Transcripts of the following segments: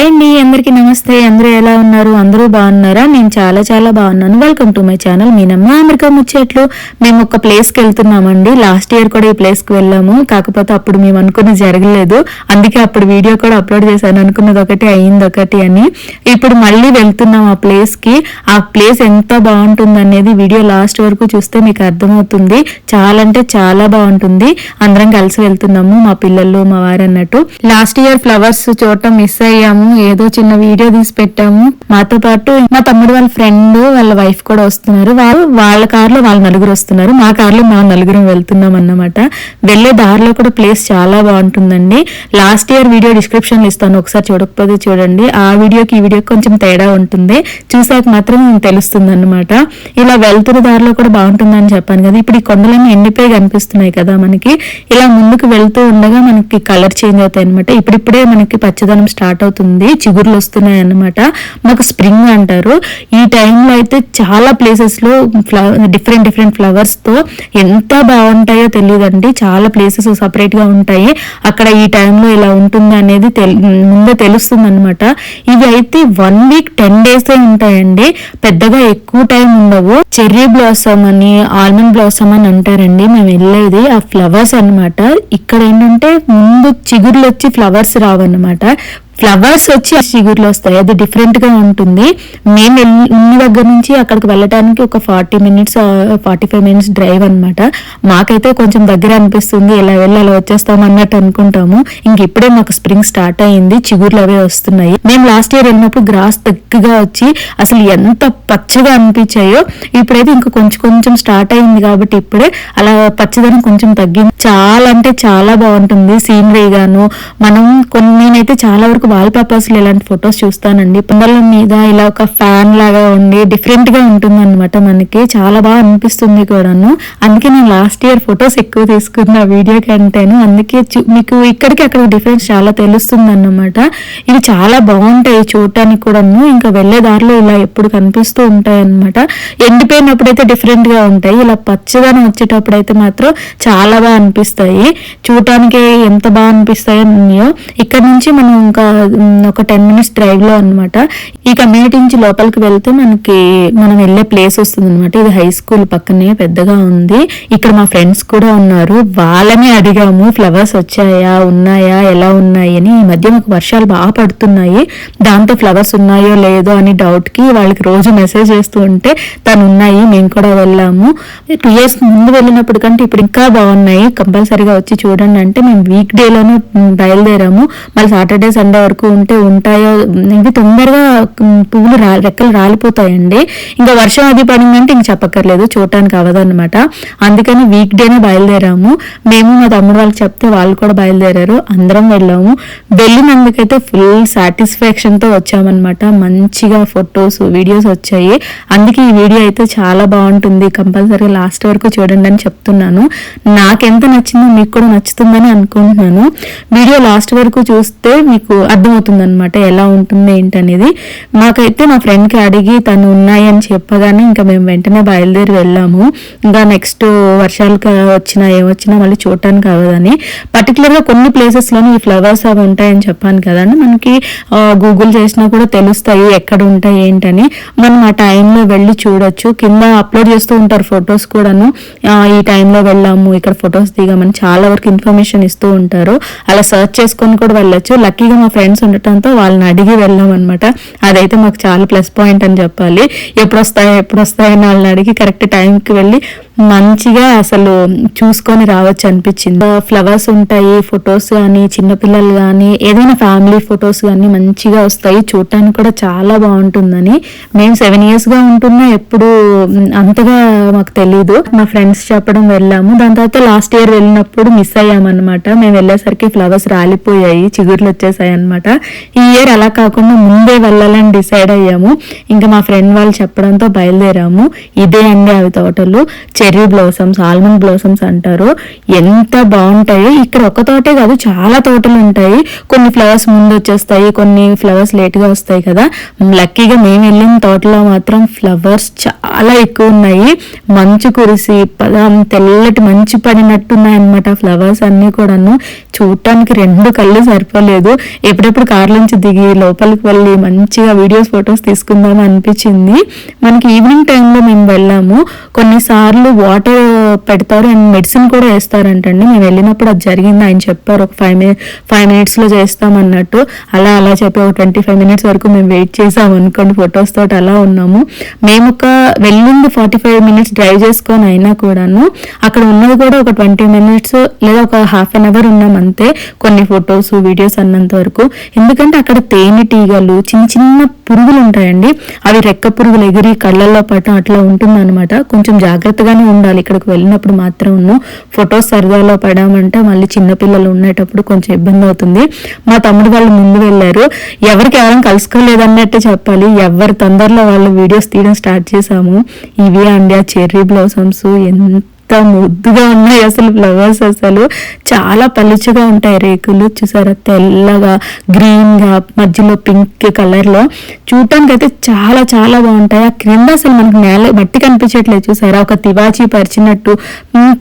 Hi అండి, అందరికీ నమస్తే. అందరూ ఎలా ఉన్నారు? అందరూ బాగున్నారా? నేను చాలా చాలా బాగున్నాను. Welcome to my channel మీనమ్మ America ముచ్చట్లు. మేము ఒక ప్లేస్కి వెళ్తున్నామండి. లాస్ట్ ఇయర్ కూడా ఈ ప్లేస్కి వెళ్ళాము, కాకపోతే అప్పుడు మేము అనుకున్నది జరగలేదు. అందుకే అప్పుడు వీడియో కూడా అప్లోడ్ చేశాను, అనుకున్నది ఒకటి అయింది ఒకటి అని. ఇప్పుడు మళ్ళీ వెళ్తున్నాం ఆ ప్లేస్కి. ఆ ప్లేస్ ఎంత బాగుంటుంది అనేది వీడియో లాస్ట్ వరకు చూస్తే మీకు అర్థమవుతుంది. చాలా అంటే చాలా బాగుంటుంది. అందరం కలిసి వెళ్తున్నాము, మా పిల్లలు మా వారు అన్నట్టు. లాస్ట్ ఇయర్ ఫ్లవర్స్ చూడటం మిస్ అయ్యాము. ఏదో చిన్న వీడియో తీసి పెట్టాము. మాతో పాటు మా తమ్ముడు వాళ్ళ ఫ్రెండ్ వాళ్ళ వైఫ్ కూడా వస్తున్నారు. వాళ్ళ కార్లో వాళ్ళ నలుగురు వస్తున్నారు, మా కార్లో మా నలుగురం వెళ్తున్నాం అన్నమాట. వెళ్లే దారిలో కూడా ప్లేస్ చాలా బాగుంటుందండి. లాస్ట్ ఇయర్ వీడియో డిస్క్రిప్షన్ లో ఇస్తాను, ఒకసారి చూడకపోతే చూడండి. ఆ వీడియోకి ఈ వీడియోకి కొంచెం తేడా ఉంటుంది, చూసాక మాత్రం తెలుస్తుంది అన్నమాట. ఇలా వెళ్తున్న దారిలో కూడా బాగుంటుందని చెప్పాను కదా. ఇప్పుడు ఈ కొండలన్నీ ఎండిపోయి కనిపిస్తున్నాయి కదా మనకి. ఇలా ముందుకు వెళ్తూ ఉండగా మనకి కలర్ చేంజ్ అవుతాయి అనమాట. ఇప్పుడిప్పుడే మనకి పచ్చదనం స్టార్ట్ అవుతుంది, చిగుర్లు వస్తున్నాయి అన్నమాట. మాకు స్ప్రింగ్ అంటారు. ఈ టైంలో అయితే చాలా ప్లేసెస్ లో డిఫరెంట్ ఫ్లవర్స్ తో ఎంత బాగుంటాయో తెలియదండి. చాలా ప్లేసెస్ సపరేట్ గా ఉంటాయి. అక్కడ ఈ టైంలో ఇలా ఉంటుంది అనేది ముందే తెలుస్తుంది అనమాట. ఇవి అయితే 1 వీక్ 10 days ఉంటాయండి, పెద్దగా ఎక్కువ టైం ఉండవు. చెర్రీ బ్లాసమ్ అని ఆల్మండ్ బ్లాసమ్ అని అంటారండి. మేము వెళ్ళేది ఆ ఫ్లవర్స్ అనమాట. ఇక్కడ ఏంటంటే ముందు చిగుర్లు వచ్చి ఫ్లవర్స్ రావన్నమాట. ఫ్లవర్స్ వచ్చి చిగుర్లు వస్తాయి, అది డిఫరెంట్ గా ఉంటుంది. మేము ఉన్న దగ్గర నుంచి అక్కడికి వెళ్ళటానికి ఒక 45 minutes డ్రైవ్ అనమాట. మాకైతే కొంచెం దగ్గర అనిపిస్తుంది, ఇలా వెళ్ళి అలా వచ్చేస్తాం అన్నట్టు అనుకుంటాము. ఇంక ఇప్పుడే మాకు స్ప్రింగ్ స్టార్ట్ అయ్యింది, చిగుర్లు అవే వస్తున్నాయి. మేము లాస్ట్ ఇయర్ వెళ్ళినప్పుడు గ్రాస్ దగ్గరగా వచ్చి అసలు ఎంత పచ్చగా అనిపించాయో, ఇప్పుడైతే ఇంకా కొంచెం స్టార్ట్ అయింది కాబట్టి ఇప్పుడే అలా పచ్చదనం కొంచెం తగ్గింది. చాలా అంటే చాలా బాగుంటుంది సీనరీ గాను. నేనైతే చాలా వరకు వాల్ పేపర్స్ లో ఇలాంటి ఫొటోస్ చూస్తానండి. పండల మీద ఇలా ఒక ఫ్యాన్ లాగా ఉండి డిఫరెంట్ గా ఉంటుంది అనమాట. మనకి చాలా బాగా అనిపిస్తుంది కూడాను. అందుకే నేను లాస్ట్ ఇయర్ ఫొటోస్ ఎక్కువ తీసుకున్న వీడియో కంటేను. అందుకే మీకు ఇక్కడికి అక్కడ డిఫరెన్స్ చాలా తెలుస్తుంది అన్నమాట. ఇవి చాలా బాగుంటాయి చూడటానికి కూడాను. ఇంకా వెళ్లే దారిలో ఇలా ఎప్పుడు కనిపిస్తూ ఉంటాయి అనమాట. ఎండిపోయినప్పుడైతే డిఫరెంట్ గా ఉంటాయి, ఇలా పచ్చదనం వచ్చేటప్పుడు అయితే మాత్రం చాలా బాగా అనిపిస్తాయి. చూడటానికి ఎంత బాగా అనిపిస్తాయో. ఇక్కడ నుంచి మనం ఇంకా ఒక 10 minutes డ్రైవ్ లో అనమాట. ఈ కమ్యూనిటీ నుంచి లోపలికి వెళ్తే మనం వెళ్ళే ప్లేస్ వస్తుంది అనమాట. ఇది హై స్కూల్ పక్కనే పెద్దగా ఉంది. ఇక్కడ మా ఫ్రెండ్స్ కూడా ఉన్నారు, వాళ్ళని అడిగాము ఫ్లవర్స్ వచ్చాయా, ఉన్నాయా, ఎలా ఉన్నాయి అని. ఈ మధ్య మాకు వర్షాలు బాగా పడుతున్నాయి, దాంతో ఫ్లవర్స్ ఉన్నాయో లేదో అని డౌట్ కి వాళ్ళకి రోజు మెసేజ్ చేస్తూ ఉంటే తను ఉన్నాయి, మేము కూడా వెళ్ళాము. 2 years ముందు వెళ్ళినప్పుడు కంటే ఇప్పుడు ఇంకా బాగున్నాయి, కంపల్సరీగా వచ్చి చూడండి అంటే మేము వీక్ డేలోనే బయలుదేరాము. మళ్ళీ సాటర్డే సండే వరకు ఉంటాయో. ఇవి తొందరగా పువ్వులు రెక్కలు రాలిపోతాయండి. ఇంకా వర్షం అది పడిందంటే ఇంక చెప్పక్కర్లేదు, చూడటానికి అవ్వదన్నమాట. అందుకని వీక్ డేనే బయలుదేరాము. మేము మా తమ్ముడు వాళ్ళకి చెప్తే వాళ్ళు కూడా బయలుదేరారు, అందరం వెళ్ళాము. వెళ్ళినందుకైతే ఫుల్ సాటిస్ఫాక్షన్ తో వచ్చామన్నమాట. మంచిగా ఫొటోస్ వీడియోస్ వచ్చాయి. అందుకే ఈ వీడియో అయితే చాలా బాగుంటుంది, కంపల్సరీగా లాస్ట్ వరకు చూడండి అని చెప్తున్నాను. నాకెంత నచ్చిందో మీకు కూడా నచ్చుతుందని అనుకుంటున్నాను. వీడియో లాస్ట్ వరకు చూస్తే మీకు అర్థమవుతుంది అనమాట ఎలా ఉంటుంది ఏంటనేది. మాకైతే మా ఫ్రెండ్ కి అడిగి తను ఉన్నాయని చెప్పగానే ఇంకా మేము వెంటనే బయలుదేరి వెళ్ళాము. ఇంకా నెక్స్ట్ వర్షాలు వచ్చినా ఏమొచ్చినా మళ్ళీ చూడటానికి అవ్వదని. పర్టికులర్ గా కొన్ని ప్లేసెస్ లోనే ఈ ఫ్లవర్స్ అవి ఉంటాయని చెప్పాను కదండి. మనకి గూగుల్ చేసినా కూడా తెలుస్తాయి ఎక్కడ ఉంటాయి ఏంటని. మనం ఆ టైంలో వెళ్ళి చూడొచ్చు. కింద అప్లోడ్ చేస్తూ ఉంటారు ఫొటోస్ కూడాను. ఈ టైంలో వెళ్ళాము, ఇక్కడ ఫొటోస్ దిగామని చాలా వరకు ఇన్ఫర్మేషన్ ఇస్తూ ఉంటారు. అలా సర్చ్ చేసుకొని కూడా వెళ్ళొచ్చు. లక్కీగా మా ఫ్రెండ్స్ ఉండటంతో వాళ్ళని అడిగి వెళ్ళాం అనమాట. అదైతే మాకు చాలా ప్లస్ పాయింట్ అని చెప్పాలి. ఎప్పుడు వస్తాయని వాళ్ళని అడిగి కరెక్ట్ టైంకి వెళ్ళి మంచిగా అసలు చూసుకొని రావచ్చు అనిపించింది. ఫ్లవర్స్ ఉంటాయి, ఫొటోస్ కానీ చిన్నపిల్లలు కానీ ఏదైనా ఫ్యామిలీ ఫొటోస్ కానీ మంచిగా వస్తాయి, చూడటానికి కూడా చాలా బాగుంటుందని. మేము 7 years గా ఉంటున్నా ఎప్పుడు అంతగా మాకు తెలీదు. మా ఫ్రెండ్స్ చెప్పడం వెళ్ళాము. దాని తర్వాత లాస్ట్ ఇయర్ వెళ్ళినప్పుడు మిస్ అయ్యామన్నమాట. మేము వెళ్ళేసరికి ఫ్లవర్స్ రాలిపోయాయి, చిగుర్లు వచ్చేసాయి అనమాట. ఈ ఇయర్ అలా కాకుండా ముందే వెళ్ళాలని డిసైడ్ అయ్యాము. ఇంకా మా ఫ్రెండ్ వాళ్ళు చెప్పడంతో బయలుదేరాము. ఇదే అండి అవి తోటలు. చెర్రీ బ్లాసమ్స్, ఆల్మండ్ బ్లాసమ్స్ అంటారు. ఎంత బాగుంటాయి. ఇక్కడ ఒక తోటే కాదు, చాలా తోటలు ఉంటాయి. కొన్ని ఫ్లవర్స్ ముందు వచ్చేస్తాయి, కొన్ని ఫ్లవర్స్ లేట్గా వస్తాయి కదా. లక్కీగా మేము వెళ్ళిన తోటలో మాత్రం ఫ్లవర్స్ చాలా ఎక్కువ ఉన్నాయి. మంచు కురిసి తెల్లటి మంచు పడినట్టున్నాయి అనమాట ఫ్లవర్స్ అన్ని కూడాను. చూడటానికి 2 కళ్ళు సరిపోలేదు. ఎప్పుడెప్పుడు కార్లోంచి దిగి లోపలికి వెళ్ళి మంచిగా వీడియోస్, ఫొటోస్ తీసుకుందాం అనిపించింది. మనకి ఈవినింగ్ టైంలో మేము వెళ్ళాము. కొన్నిసార్లు వాటర్ పెడతారు అండ్ మెడిసిన్ కూడా వేస్తారంటండి. మేము వెళ్ళినప్పుడు అది జరిగింది. ఆయన చెప్పారు ఒక 5 minutes చేస్తాం అన్నట్టు. అలా చెప్పి ఒక 25 minutes వరకు మేము వెయిట్ చేసాము అనుకోండి. ఫొటోస్ తోటి అలా ఉన్నాము. మేము వెళ్ళింది 45 minutes డ్రైవ్ చేసుకొని అయినా కూడాను అక్కడ ఉన్నది కూడా ఒక 20 minutes లేదా ఒక ½ an hour ఉన్నాం అంతే, కొన్ని ఫొటోస్, వీడియోస్ అన్నంత వరకు. ఎందుకంటే అక్కడ తేనెటీగలు, చిన్న చిన్న పురుగులు ఉంటాయండి. అవి రెక్క పురుగులు ఎగిరి కళ్ళల్లో పట్టడం అట్లా ఉంటుంది అనమాట. కొంచెం జాగ్రత్తగానే ఉండాలి ఇక్కడికి వెళ్ళినప్పుడు మాత్రం. ఫొటోస్ సరదాలో పడామంటే మళ్ళీ చిన్నపిల్లలు ఉండేటప్పుడు కొంచెం ఇబ్బంది అవుతుంది. మా తమ్ముడు వాళ్ళు ముందు వెళ్ళారు. ఎవరిని కలుసుకోలేదన్నట్టే చెప్పాలి. ఎవరి తొందరలో వాళ్ళు వీడియోస్ తీయడం స్టార్ట్ చేశాము. ఇవే అండి ఆ చెర్రీ బ్లాసమ్స్. ఎంత ముద్దుగా ఉన్నాయి అసలు ఫ్లవర్స్. అసలు చాలా పలుచగా ఉంటాయి రేకులు. చూసారా, తెల్లగా, గ్రీన్ గా, మధ్యలో పింక్ కలర్ లో. చూడటానికి అయితే చాలా చాలా బాగుంటాయి. ఆ క్రింద అసలు మనకు నేల మట్టి కనిపించట్లేదు. చూసారా, ఒక తివాచీ పరిచినట్టు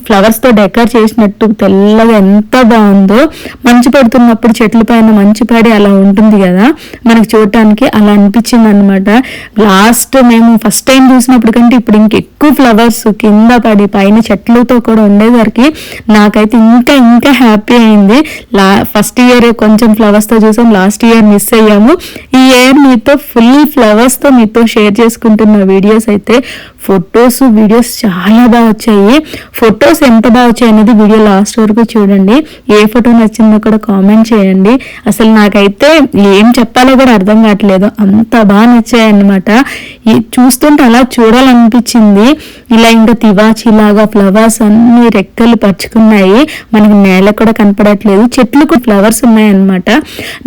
ఫ్లవర్స్ తో డెకరేట్ చేసినట్టు తెల్లగా ఎంత బాగుందో. మంచు పడుతున్నప్పుడు చెట్ల పైన మంచు పడి అలా ఉంటుంది కదా, మనకి చూడటానికి అలా అనిపించింది అనమాట. లాస్ట్ మేము ఫస్ట్ టైం చూసినప్పుడు కంటే ఇప్పుడు ఇంకెక్కువ ఫ్లవర్స్ కింద పడి పైన చెట్లతో కూడా ఉండేసరికి నాకైతే ఇంకా ఇంకా హ్యాపీ అయింది. ఫస్ట్ ఇయర్ కొంచెం ఫ్లవర్స్ తో చూసాం, లాస్ట్ ఇయర్ మిస్ అయ్యాము. ఈ ఇయర్ మీతో ఫుల్ ఫ్లవర్స్ తో మీతో షేర్ చేసుకుంటున్న వీడియోస్ అయితే ఫొటోస్, వీడియోస్ చాలా బాగా వచ్చాయి. ఫొటోస్ ఎంత బాగా వచ్చాయి అనేది వీడియో లాస్ట్ వరకు చూడండి. ఏ ఫోటో నచ్చిందో కూడా కామెంట్ చేయండి. అసలు నాకైతే ఏం చెప్పాలో కూడా అర్థం కావట్లేదు, అంత బాగా నచ్చాయి అన్నమాట. చూస్తుంటే అలా చూడాలనిపించింది. ఇలా ఇంకా తివాచీలాగా ఫ్లవర్స్ అన్ని రెక్కలు పరుచుకున్నాయి. మనకి నేల కూడా కనపడట్లేదు, చెట్లకు ఫ్లవర్స్ ఉన్నాయన్నమాట.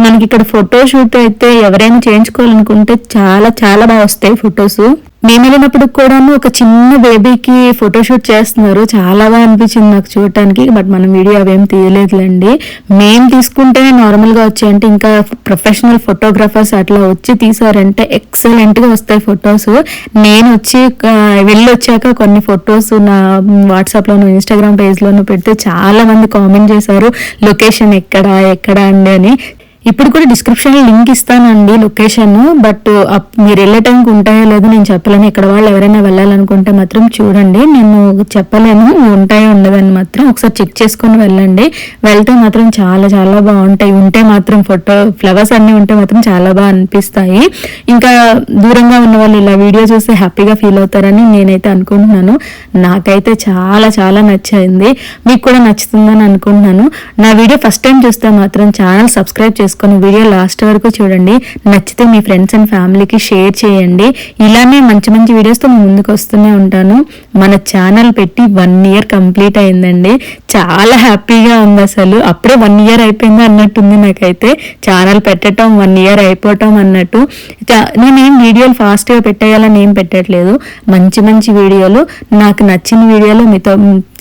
మనకి ఇక్కడ ఫోటో షూట్ అయితే ఎవరైనా చేయించుకోవాలనుకుంటే చాలా చాలా బాగా వస్తాయి ఫొటోస్. మేము వెళ్ళినప్పుడు కూడాను ఒక చిన్న బేబీకి ఫోటోషూట్ చేస్తున్నారు. చాలా బాగా అనిపించింది నాకు చూడటానికి. బట్ మనం వీడియో అవేం తీయలేదులేండి. మేము తీసుకుంటేనే నార్మల్ గా వచ్చాయంటే ఇంకా ప్రొఫెషనల్ ఫోటోగ్రాఫర్స్ అట్లా వచ్చి తీసారంటే ఎక్సలెంట్ గా వస్తాయి ఫొటోస్. నేను వెళ్ళి వచ్చాక కొన్ని ఫొటోస్ నా వాట్సాప్ లోను, ఇన్స్టాగ్రామ్ పేజ్ లోను పెడితే చాలా మంది కామెంట్ చేశారు లొకేషన్ ఎక్కడ అండి అని. ఇప్పుడు కూడా డిస్క్రిప్షన్ లో లింక్ ఇస్తానండి లొకేషన్. బట్ మీరు వెళ్ళే టైంకి ఉంటాయో లేదో నేను చెప్పలేను. ఇక్కడ వాళ్ళు ఎవరైనా వెళ్ళాలనుకుంటే మాత్రం చూడండి, నేను చెప్పలేను ఉంటాయో ఉండదని మాత్రం ఒకసారి చెక్ చేసుకొని వెళ్ళండి. వెళ్తే మాత్రం చాలా చాలా బాగుంటాయి. ఉంటే మాత్రం ఫ్లవర్స్ అన్ని ఉంటే మాత్రం చాలా బాగా అనిపిస్తాయి. ఇంకా దూరంగా ఉన్న వాళ్ళు ఇలా వీడియో చూసి హ్యాపీగా ఫీల్ అవుతారని నేనైతే అనుకుంటున్నాను. నాకైతే చాలా చాలా నచ్చింది. మీకు కూడా నచ్చుతుందని అనుకుంటున్నాను. నా వీడియో ఫస్ట్ టైం చూస్తే మాత్రం ఛానల్ సబ్స్క్రైబ్ చేసుకోండి. వీడియో లాస్ట్ వరకు చూడండి. నచ్చితే మీ ఫ్రెండ్స్ అండ్ ఫ్యామిలీకి షేర్ చేయండి. ఇలానే మంచి మంచి వీడియోస్తో మీ ముందుకు వస్తూనే ఉంటాను. మన ఛానల్ పెట్టి 1 year కంప్లీట్ అయిందండి. చాలా హ్యాపీగా ఉంది. అసలు అప్పుడే 1 year అయిపోయింది అన్నట్టుంది నాకైతే. ఛానల్ పెట్టడం 1 year అయిపోవటం అన్నట్టు. నేనేం వీడియోలు ఫాస్ట్గా పెట్టేయాలని ఏం పెట్టట్లేదు. మంచి మంచి వీడియోలు, నాకు నచ్చిన వీడియోలు మీతో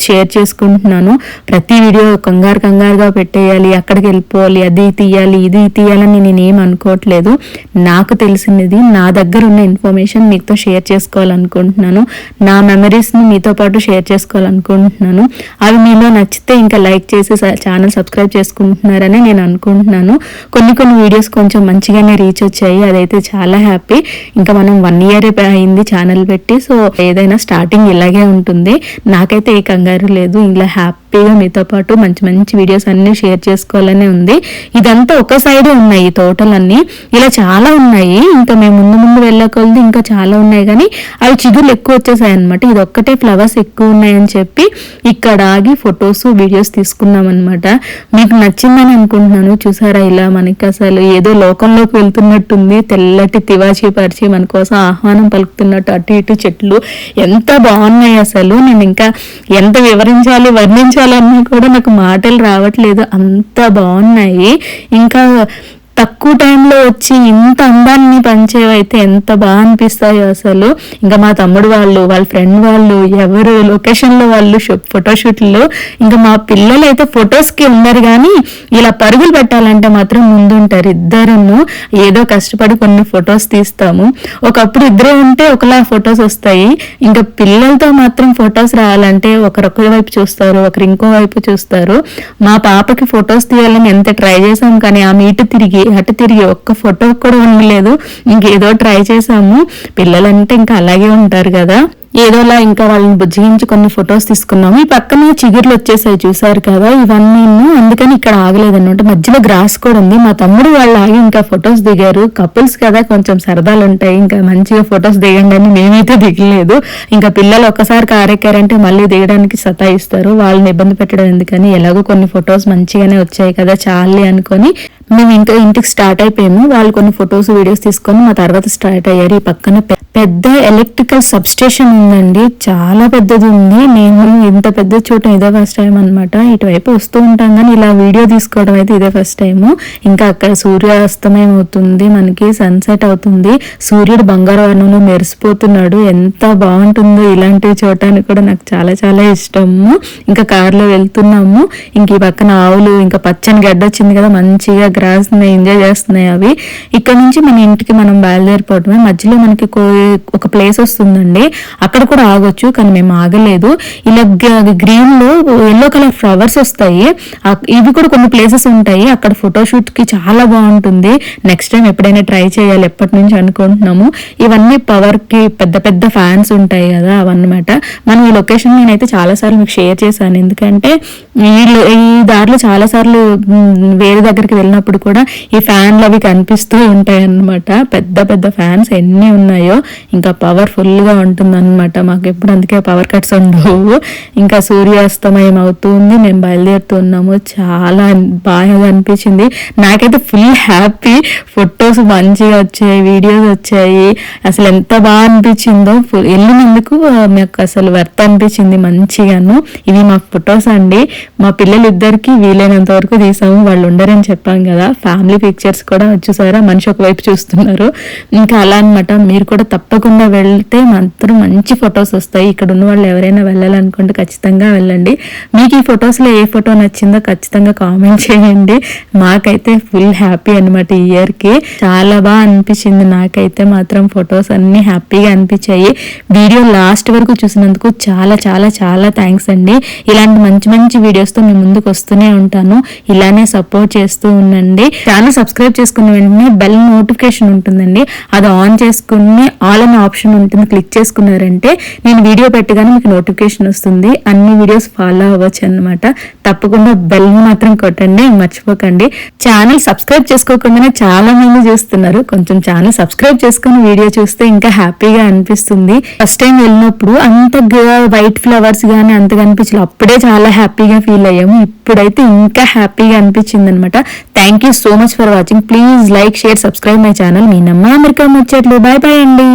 షేర్ చేసుకుంటున్నాను. ప్రతి వీడియో కంగారుగా పెట్టేయాలి, అక్కడికి వెళ్ళిపోవాలి, అది తీయాలి, ఇది తీయాలని నేనేం అనుకోవట్లేదు. నాకు తెలిసినది, నా దగ్గర ఉన్న ఇన్ఫర్మేషన్ మీతో షేర్ చేసుకోవాలనుకుంటున్నాను. నా మెమరీస్ని మీతో పాటు షేర్ చేసుకోవాలనుకుంటున్నాను. అవి మీలో నచ్చితే ఇంకా లైక్ చేసి ఛానల్ సబ్స్క్రైబ్ చేసుకుంటున్నారని నేను అనుకుంటున్నాను. కొన్ని వీడియోస్ కొంచెం మంచిగానే రీచ్ వచ్చాయి, అదైతే చాలా హ్యాపీ. ఇంకా మనం 1 year అయింది ఛానల్ పెట్టి. సో ఏదైనా స్టార్టింగ్ ఇలాగే ఉంటుంది. నాకైతే ఏ కంగారు లేదు. ఇలా హ్యాపీగా మీతో పాటు మంచి మంచి వీడియోస్ అన్ని షేర్ చేసుకోవాలనే ఉంది. ఇదంతా ఒక సైడ్ ఉన్నాయి తోటలన్నీ, ఇలా చాలా ఉన్నాయి. ఇంకా మేము ముందు వెళ్ళకొలది ఇంకా చాలా ఉన్నాయి, కానీ అవి చిగుర్లు ఎక్కువ వచ్చేసాయి అనమాట. ఇది ఒక్కటే ఫ్లవర్స్ ఎక్కువ ఉన్నాయని చెప్పి ఇక్కడ ఆగి ఫొటోస్, వీడియోస్ తీసుకున్నాం అనమాట. మీకు నచ్చిందని అనుకుంటున్నాను. చూసారా, ఇలా మనకి అసలు ఏదో లోకంలోకి వెళ్తున్నట్టుంది. తెల్లటి తివాచీ పరిచి మన కోసం ఆహ్వానం పలుకుతున్నట్టు అటు ఇటు చెట్లు ఎంత బాగున్నాయి. అసలు నేను ఇంకా ఎంత వర్ణించాలన్నా కూడా నాకు మాటలు రావట్లేదు, అంత బాగున్నాయి. ఇంకా తక్కువ టైంలో వచ్చి ఇంత అందాన్ని పంచేవైతే ఎంత బాగా అనిపిస్తాయో అసలు. ఇంకా మా తమ్ముడు వాళ్ళు, వాళ్ళ ఫ్రెండ్ వాళ్ళు, ఎవరు లొకేషన్లో వాళ్ళు ఫోటోషూట్లో, ఇంకా మా పిల్లలు అయితే ఫొటోస్కి ఉన్నారు కానీ ఇలా పరుగులు పెట్టాలంటే మాత్రం ముందుంటారు. ఇద్దరును ఏదో కష్టపడి కొన్ని ఫొటోస్ తీస్తాము. ఒకప్పుడు ఇద్దరు ఉంటే ఒకలా ఫొటోస్ వస్తాయి, ఇంకా పిల్లలతో మాత్రం ఫొటోస్ రావాలంటే ఒకరు ఒక వైపు చూస్తారు, ఒకరు ఇంకో వైపు చూస్తారు. మా పాపకి ఫొటోస్ తీయాలని ఎంత ట్రై చేసాం కానీ ఆమె ఇటు తిరిగి అటు తిరిగి ఒక్క ఫోటో కూడా ఉండలేదు. ఇంకేదో ట్రై చేసాము. పిల్లలంటే ఇంకా అలాగే ఉంటారు కదా, ఏదోలా ఇంకా వాళ్ళని బుజ్జిగించి కొన్ని ఫొటోస్ తీసుకున్నాము. ఈ పక్కనే చిగుర్లు వచ్చేసాయి చూసారు కదా, ఇవన్నీ అందుకని ఇక్కడ ఆగలేదన్నమాట. మధ్యలో గ్రాస్ కూడా ఉంది. మా తమ్ముడు వాళ్ళు ఆగి ఇంకా ఫొటోస్ దిగారు. కపుల్స్ కదా, కొంచెం సరదాలు ఉంటాయి, ఇంకా మంచిగా ఫొటోస్ దిగండి అని మేమైతే దిగలేదు. ఇంకా పిల్లలు ఒక్కసారి కారెక్కారంటే మళ్ళీ దిగడానికి సతాయిస్తారు, వాళ్ళని ఇబ్బంది పెట్టడం ఎందుకని ఎలాగో కొన్ని ఫొటోస్ మంచిగానే వచ్చాయి కదా చాలే అనుకొని మేము ఇంకా ఇంటికి స్టార్ట్ అయిపోయాము. వాళ్ళు కొన్ని ఫొటోస్ వీడియోస్ తీసుకొని మా తర్వాత స్టార్ట్ అయ్యారు. ఈ పక్కన పెద్ద ఎలక్ట్రికల్ సబ్స్టేషన్ ఉందండి, చాలా పెద్దది ఉంది. నేను ఇంత పెద్ద చూడటం ఇదే ఫస్ట్ టైం అనమాట. ఇటువైపు వస్తూ ఉంటాం కానీ ఇలా వీడియో తీసుకోవడం అయితే ఇదే ఫస్ట్ టైము. ఇంకా అక్కడ సూర్యాస్తమయం అవుతుంది, మనకి సన్సెట్ అవుతుంది. సూర్యుడు బంగారు వర్ణంలో మెరిసిపోతున్నాడు, ఎంత బాగుంటుందో. ఇలాంటివి చూడటానికి కూడా నాకు చాలా చాలా ఇష్టము. ఇంకా కారులో వెళ్తున్నాము. ఇంక ఈ పక్కన ఆవులు, ఇంకా పచ్చని గడ్డ వచ్చింది కదా, మంచిగా గ్రాస్ ఎంజాయ్ చేస్తున్నాయి అవి. ఇక్కడ నుంచి మన ఇంటికి మనం బయలుదేరిపోవటమే. మధ్యలో మనకి ఒక ప్లేస్ వస్తుందండి, అక్కడ కూడా ఆగొచ్చు కానీ మేము ఆగలేదు. ఇలా గ్రీన్ లో ఎల్లో కలర్ ఫ్లవర్స్ వస్తాయి, ఇవి కూడా కొన్ని ప్లేసెస్ ఉంటాయి. అక్కడ ఫోటోషూట్ కి చాలా బాగుంటుంది. నెక్స్ట్ టైం ఎప్పుడైనా ట్రై చేయాలి, ఎప్పటి నుంచి అనుకుంటున్నాము. ఇవన్నీ పవర్ కి పెద్ద పెద్ద ఫ్యాన్స్ ఉంటాయి కదా, అవన్నమాట. మనం ఈ లొకేషన్ నేనైతే చాలా సార్లు మీకు షేర్ చేశాను, ఎందుకంటే ఈ దారిలో చాలా సార్లు వేరే దగ్గరికి వెళ్ళినప్పుడు కూడా ఈ ఫ్యాన్లు అవి కనిపిస్తూ ఉంటాయి అన్నమాట. పెద్ద పెద్ద ఫ్యాన్స్ ఎన్ని ఉన్నాయో, ఇంకా పవర్ ఫుల్ గా ఉంటుంది అనమాట. మాకు ఎప్పుడు అందుకే పవర్ కట్స్ ఉండవు. ఇంకా సూర్యాస్తమయం అవుతుంది, మేము బయలుదేరుతున్నాము. చాలా బాగా అనిపించింది నాకైతే, ఫుల్ హ్యాపీ. ఫొటోస్ మంచిగా వచ్చాయి, వీడియోస్ వచ్చాయి. అసలు ఎంత బాగా అనిపించిందో, వెళ్ళినందుకు మాకు అసలు వర్త్ అనిపించింది మంచిగాను. ఇవి మా ఫొటోస్ అండి, మా పిల్లలు ఇద్దరికి వీలైనంత వరకు తీసాము. వాళ్ళు ఉండరని చెప్పాం కదా. ఫ్యామిలీ పిక్చర్స్ కూడా వచ్చేసారా, మనిషి ఒకవైపు చూస్తున్నారు. ఇంకా అలా అనమాట. మీరు కూడా తప్పకుండా వెళ్తే మాత్రం మంచి ఫొటోస్ వస్తాయి. ఇక్కడ ఉన్న వాళ్ళు ఎవరైనా వెళ్ళాలనుకుంటే ఖచ్చితంగా వెళ్ళండి. మీకు ఈ ఫొటోస్లో ఏ ఫోటో నచ్చిందో ఖచ్చితంగా కామెంట్ చేయండి. మాకైతే ఫుల్ హ్యాపీ అనమాట. ఈ ఇయర్కి చాలా బాగా అనిపించింది నాకైతే మాత్రం. ఫొటోస్ అన్ని హ్యాపీగా అనిపించాయి. వీడియో లాస్ట్ వరకు చూసినందుకు చాలా చాలా చాలా థ్యాంక్స్ అండి. ఇలాంటి మంచి మంచి వీడియోస్తో మీ ముందుకు వస్తూనే ఉంటాను. ఇలానే సపోర్ట్ చేస్తూ ఉండండి. ఛానల్ సబ్స్క్రైబ్ చేసుకున్న వెంటనే బెల్ నోటిఫికేషన్ ఉంటుందండి, అది ఆన్ చేసుకుని ఆల్ అనే ఆప్షన్ ఉంటుంది, క్లిక్ చేసుకున్నారంటే నేను వీడియో పెట్టగానే మీకు నోటిఫికేషన్ వస్తుంది. అన్ని వీడియోస్ ఫాలో అవ్వచ్చు అనమాట. తప్పకుండా బెల్ మాత్రం కొట్టండి, మర్చిపోకండి. ఛానల్ సబ్స్క్రైబ్ చేసుకోకుండానే చాలా మంది చూస్తున్నారు. కొంచెం ఛానల్ సబ్స్క్రైబ్ చేసుకుని వీడియో చూస్తే ఇంకా హ్యాపీగా అనిపిస్తుంది. ఫస్ట్ టైం వెళ్ళినప్పుడు అంత వైట్ ఫ్లవర్స్ గానీ అంతగా అనిపించలేదు, అప్పుడే చాలా హ్యాపీగా ఫీల్ అయ్యాము. ఇప్పుడైతే ఇంకా హ్యాపీగా అనిపించింది అనమాట. Thank you so much for watching. Please like, share, subscribe my channel. మీ నమ్మ అమెరికా ముచ్చట్లు. బాయ్ బాయ్ అండి.